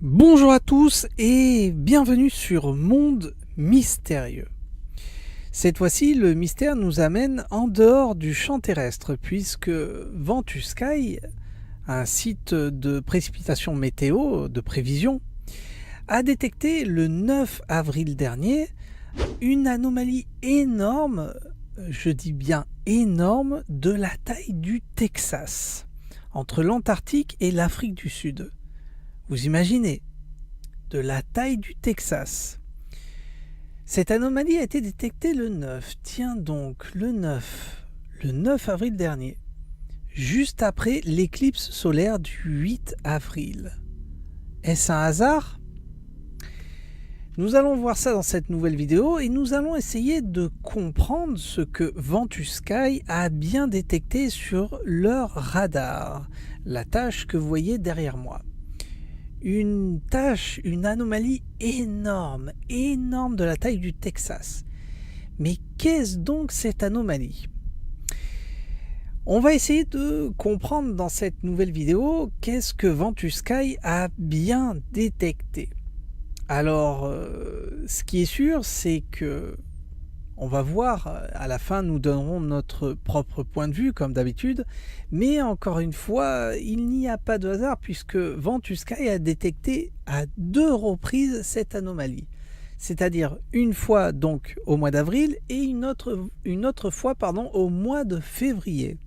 Bonjour à tous et bienvenue sur Monde Mystérieux. Cette fois-ci, le mystère nous amène en dehors du champ terrestre puisque Ventusky, un site de précipitation météo, de prévision, a détecté le 9 avril dernier une anomalie énorme, je dis bien énorme, de la taille du Texas, entre l'Antarctique et l'Afrique du Sud. Vous imaginez, de la taille du Texas. Cette anomalie a été détectée le 9, tiens donc, le 9 avril dernier, juste après l'éclipse solaire du 8 avril. Est-ce un hasard ? Nous allons voir ça dans cette nouvelle vidéo et nous allons essayer de comprendre ce que Ventusky a bien détecté sur leur radar, la tâche que vous voyez derrière moi. Une anomalie énorme de la taille du Texas. Mais qu'est-ce donc cette anomalie ? On va essayer de comprendre dans cette nouvelle vidéo qu'est-ce que Ventusky a bien détecté. Alors, ce qui est sûr, c'est que on va voir, à la fin nous donnerons notre propre point de vue comme d'habitude, mais encore une fois, il n'y a pas de hasard puisque Ventusky a détecté à 2 reprises cette anomalie. C'est-à-dire une fois donc au mois d'avril et une autre fois au mois de février.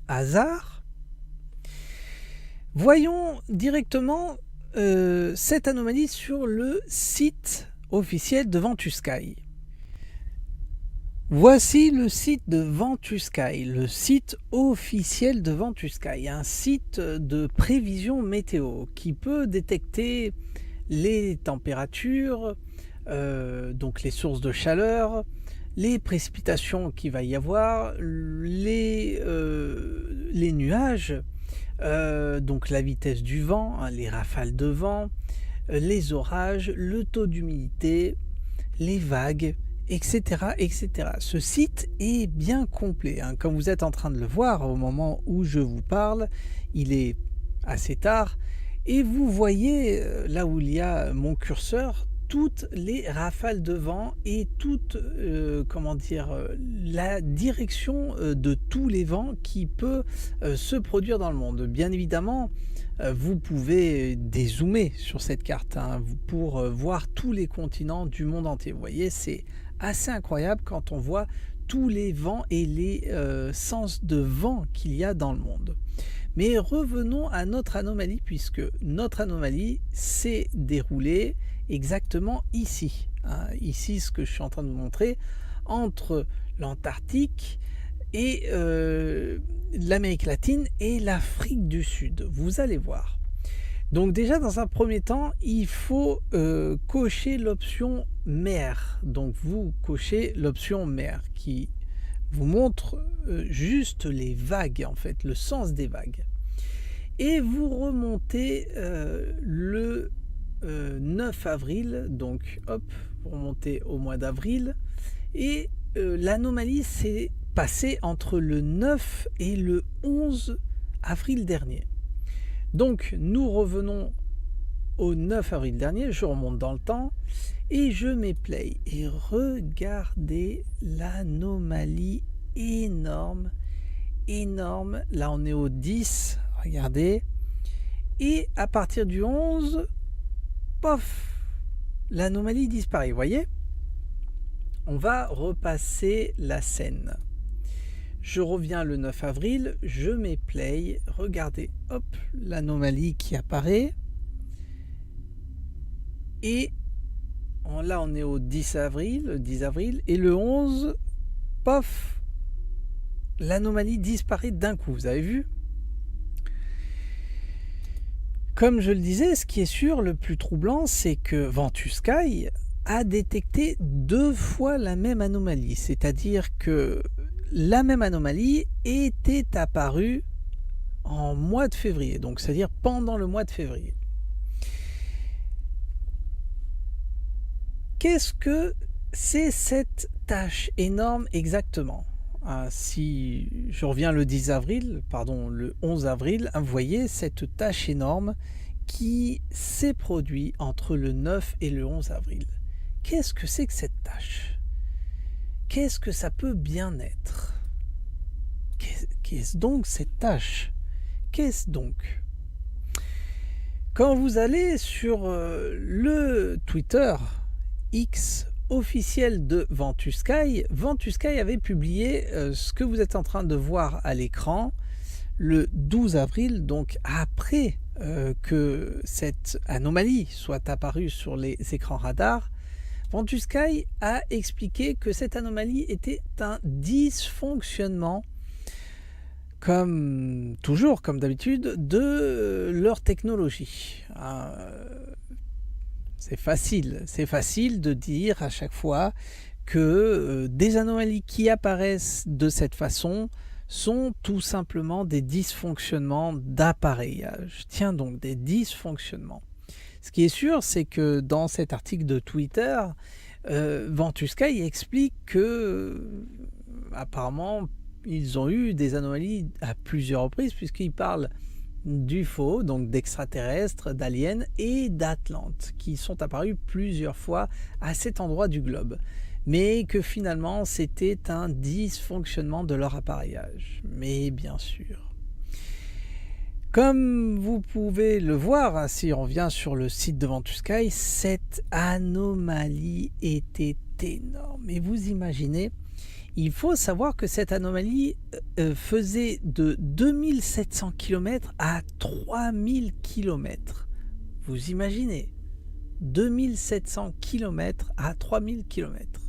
Hasard ? Voyons directement cette anomalie sur le site officiel de Ventusky. Voici le site de Ventusky, le site officiel de Ventusky, un site de prévision météo qui peut détecter les températures, donc les sources de chaleur, les précipitations qu'il va y avoir, les nuages, donc la vitesse du vent, les rafales de vent, les orages, le taux d'humidité, les vagues, etc., etc. Ce site est bien complet. Comme vous êtes en train de le voir au moment où je vous parle, il est assez tard et vous voyez là où il y a mon curseur toutes les rafales de vent et toute la direction de tous les vents qui peut se produire dans le monde. Bien évidemment, vous pouvez dézoomer sur cette carte pour voir tous les continents du monde entier. Vous voyez, c'est assez incroyable quand on voit tous les vents et les sens de vent qu'il y a dans le monde. Mais revenons à notre anomalie, puisque notre anomalie s'est déroulée exactement ici. Ici, ce que je suis en train de vous montrer, entre l'Antarctique et l'Amérique latine et l'Afrique du Sud. Vous allez voir. Donc déjà, dans un premier temps, il faut cocher l'option mer. Donc vous cochez l'option mer qui vous montre juste les vagues, en fait, le sens des vagues. Et vous remontez le 9 avril, donc hop, vous remontez au mois d'avril, et l'anomalie s'est passée entre le 9 et le 11 avril dernier. Donc nous revenons au 9 avril dernier, je remonte dans le temps et je mets play et regardez l'anomalie énorme, là on est au 10, regardez, et à partir du 11, pof, l'anomalie disparaît, vous voyez. On va repasser la scène. Je reviens le 9 avril, je mets play, regardez, hop, l'anomalie qui apparaît. Et là, on est au 10 avril, et le 11, pof, l'anomalie disparaît d'un coup, vous avez vu ? Comme je le disais, ce qui est sûr, le plus troublant, c'est que Ventusky a détecté 2 fois la même anomalie, c'est-à-dire que la même anomalie était apparue en mois de février, donc c'est-à-dire pendant le mois de février. Qu'est-ce que c'est cette tâche énorme exactement ? Si je reviens le 11 avril, vous voyez cette tâche énorme qui s'est produit entre le 9 et le 11 avril. Qu'est-ce que c'est que cette tache? Qu'est-ce que ça peut bien être? Qu'est-ce donc cette tache? Qu'est-ce donc? Quand vous allez sur le Twitter X officiel de Ventusky, Ventusky avait publié ce que vous êtes en train de voir à l'écran le 12 avril, donc après que cette anomalie soit apparue sur les écrans radars. Ventusky a expliqué que cette anomalie était un dysfonctionnement, comme toujours, comme d'habitude, de leur technologie. C'est facile de dire à chaque fois que des anomalies qui apparaissent de cette façon sont tout simplement des dysfonctionnements d'appareillage. Tiens donc, des dysfonctionnements. Ce qui est sûr, c'est que dans cet article de Twitter, Ventusky explique que apparemment ils ont eu des anomalies à plusieurs reprises, puisqu'ils parlent d'UFO, donc d'extraterrestres, d'aliens et d'Atlantes, qui sont apparus plusieurs fois à cet endroit du globe, mais que finalement c'était un dysfonctionnement de leur appareillage. Mais bien sûr, comme vous pouvez le voir, si on vient sur le site de Ventusky, cette anomalie était énorme. Et vous imaginez, il faut savoir que cette anomalie faisait de 2700 km à 3000 km. Vous imaginez, 2700 km à 3000 km.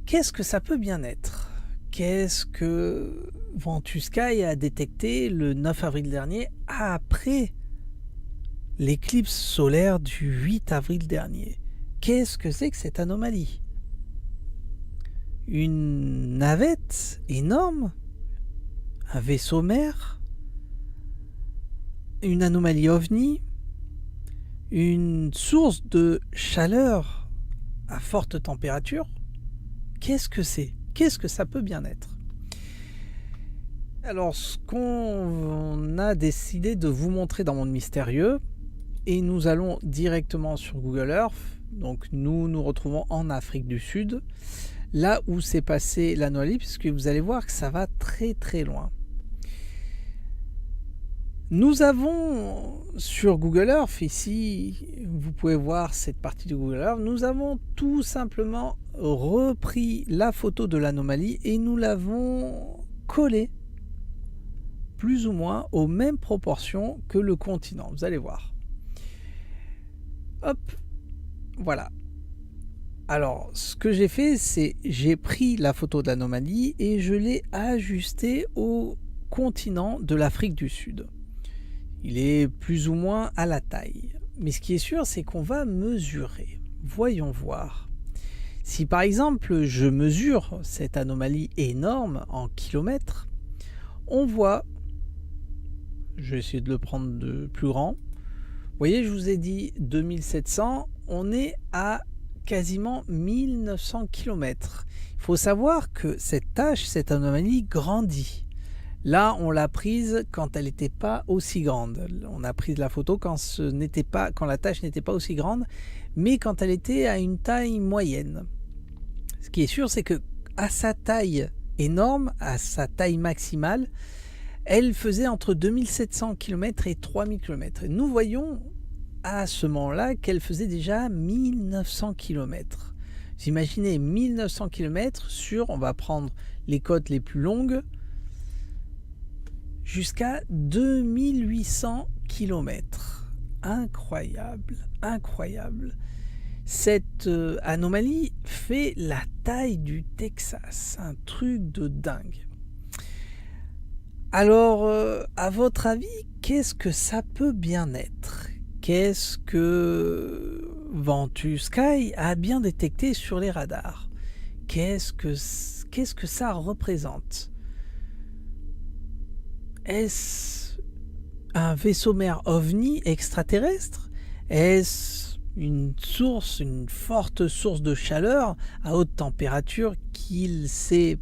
Qu'est-ce que ça peut bien être? Qu'est-ce que Ventusky a détecté le 9 avril dernier, après l'éclipse solaire du 8 avril dernier? Qu'est-ce que c'est que cette anomalie? Une navette énorme? Un vaisseau mère? Une anomalie ovni? Une source de chaleur à forte température? Qu'est-ce que c'est? Qu'est-ce que ça peut bien être? Alors, ce qu'on a décidé de vous montrer dans Monde Mystérieux, et nous allons directement sur Google Earth, donc nous nous retrouvons en Afrique du Sud, là où s'est passée l'anomalie, puisque vous allez voir que ça va très très loin. Nous avons sur Google Earth, ici vous pouvez voir cette partie de Google Earth, nous avons tout simplement repris la photo de l'anomalie et nous l'avons collée plus ou moins aux mêmes proportions que le continent. Vous allez voir. Hop, voilà. Alors, ce que j'ai fait, c'est j'ai pris la photo de l'anomalie et je l'ai ajustée au continent de l'Afrique du Sud. Il est plus ou moins à la taille. Mais ce qui est sûr, c'est qu'on va mesurer. Voyons voir. Si par exemple, je mesure cette anomalie énorme en kilomètres, on voit, je vais essayer de le prendre de plus grand. Vous voyez, je vous ai dit 2700, on est à quasiment 1900 km. Il faut savoir que cette tache, cette anomalie grandit. Là, on l'a prise quand elle n'était pas aussi grande. On a pris la photo quand la tache n'était pas aussi grande, mais quand elle était à une taille moyenne. Ce qui est sûr, c'est que à sa taille énorme, à sa taille maximale, elle faisait entre 2700 km et 3000 km. Et nous voyons à ce moment-là qu'elle faisait déjà 1900 km. Vous imaginez 1900 km sur, on va prendre les côtes les plus longues, jusqu'à 2800 km. Incroyable, incroyable. Cette anomalie fait la taille du Texas, un truc de dingue. Alors, à votre avis, qu'est-ce que ça peut bien être? Qu'est-ce que Ventusky a bien détecté sur les radars? Qu'est-ce que ça représente? Est-ce un vaisseau mère ovni extraterrestre? Est-ce une forte source de chaleur à haute température qu'il s'est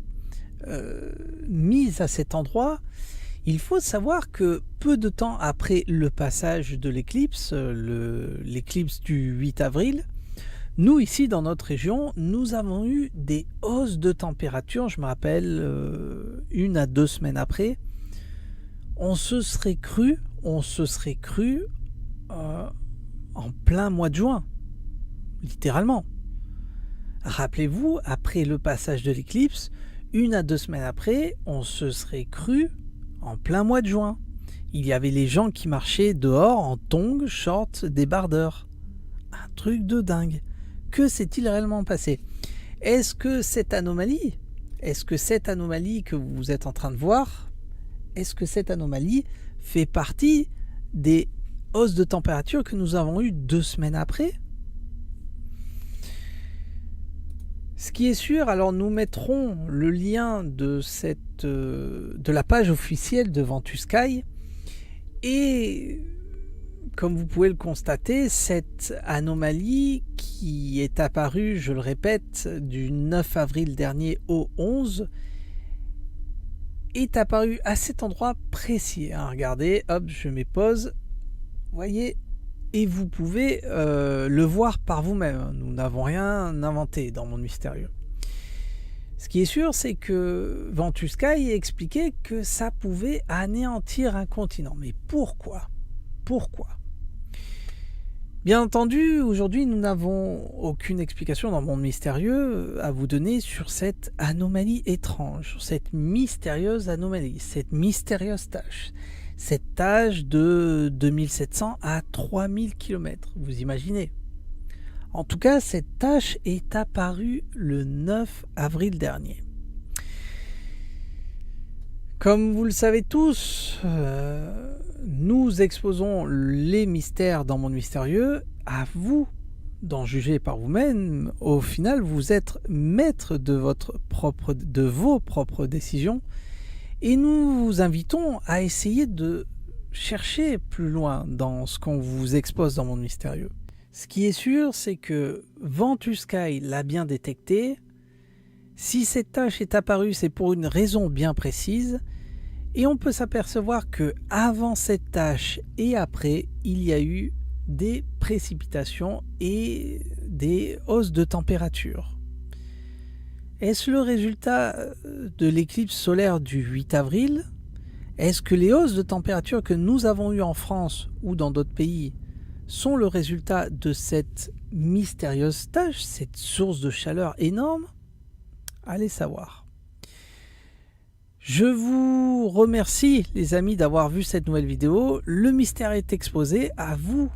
mise à cet endroit? Il faut savoir que peu de temps après le passage de l'éclipse, l'éclipse du 8 avril, nous ici dans notre région, nous avons eu des hausses de température. Je me rappelle 1 à 2 semaines après, on se serait cru en plein mois de juin, littéralement. Rappelez-vous, après le passage de l'éclipse, 1 à 2 semaines après, on se serait cru en plein mois de juin. Il y avait les gens qui marchaient dehors en tongs, shorts, débardeurs. Un truc de dingue. Que s'est-il réellement passé? Est-ce que cette anomalie que vous êtes en train de voir, est-ce que cette anomalie fait partie des hausses de température que nous avons eues 2 semaines après? Ce qui est sûr, alors nous mettrons le lien de la page officielle de Ventusky, et comme vous pouvez le constater, cette anomalie qui est apparue, je le répète, du 9 avril dernier au 11, est apparue à cet endroit précis. Regardez, hop, je mets pause, voyez, et vous pouvez le voir par vous-même. Nous n'avons rien inventé dans Monde Mystérieux. Ce qui est sûr, c'est que Ventusky expliquait que ça pouvait anéantir un continent. Mais pourquoi? Bien entendu, aujourd'hui, nous n'avons aucune explication dans Monde Mystérieux à vous donner sur cette anomalie étrange, sur cette mystérieuse anomalie, cette mystérieuse tâche. Cette tâche de 2700 à 3000 km, vous imaginez. En tout cas, cette tâche est apparue le 9 avril dernier. Comme vous le savez tous, nous exposons les mystères dans Monde Mystérieux. À vous d'en juger par vous-même. Au final, vous êtes maître de vos propres décisions. Et nous vous invitons à essayer de chercher plus loin dans ce qu'on vous expose dans Monde Mystérieux. Ce qui est sûr, c'est que Ventusky l'a bien détecté. Si cette tâche est apparue, c'est pour une raison bien précise. Et on peut s'apercevoir que avant cette tâche et après, il y a eu des précipitations et des hausses de température. Est-ce le résultat de l'éclipse solaire du 8 avril? Est-ce que les hausses de température que nous avons eues en France ou dans d'autres pays sont le résultat de cette mystérieuse tâche, cette source de chaleur énorme? Allez savoir. Je vous remercie les amis d'avoir vu cette nouvelle vidéo. Le mystère est exposé, à vous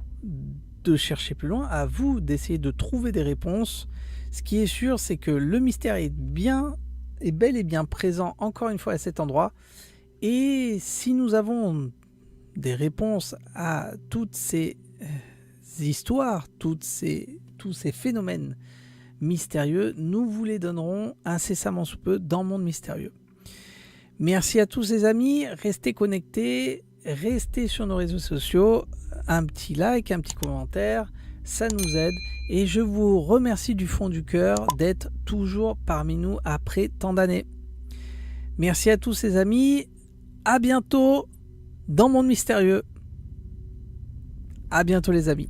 de chercher plus loin, à vous d'essayer de trouver des réponses. Ce qui est sûr, c'est que le mystère est bel et bien présent encore une fois à cet endroit. Et si nous avons des réponses à toutes ces histoires, tous ces phénomènes mystérieux, nous vous les donnerons incessamment sous peu dans Monde Mystérieux. Merci à tous les amis, restez connectés, restez sur nos réseaux sociaux, un petit like, un petit commentaire, ça nous aide. Et je vous remercie du fond du cœur d'être toujours parmi nous après tant d'années. Merci à tous les amis, à bientôt dans Monde Mystérieux. À bientôt les amis.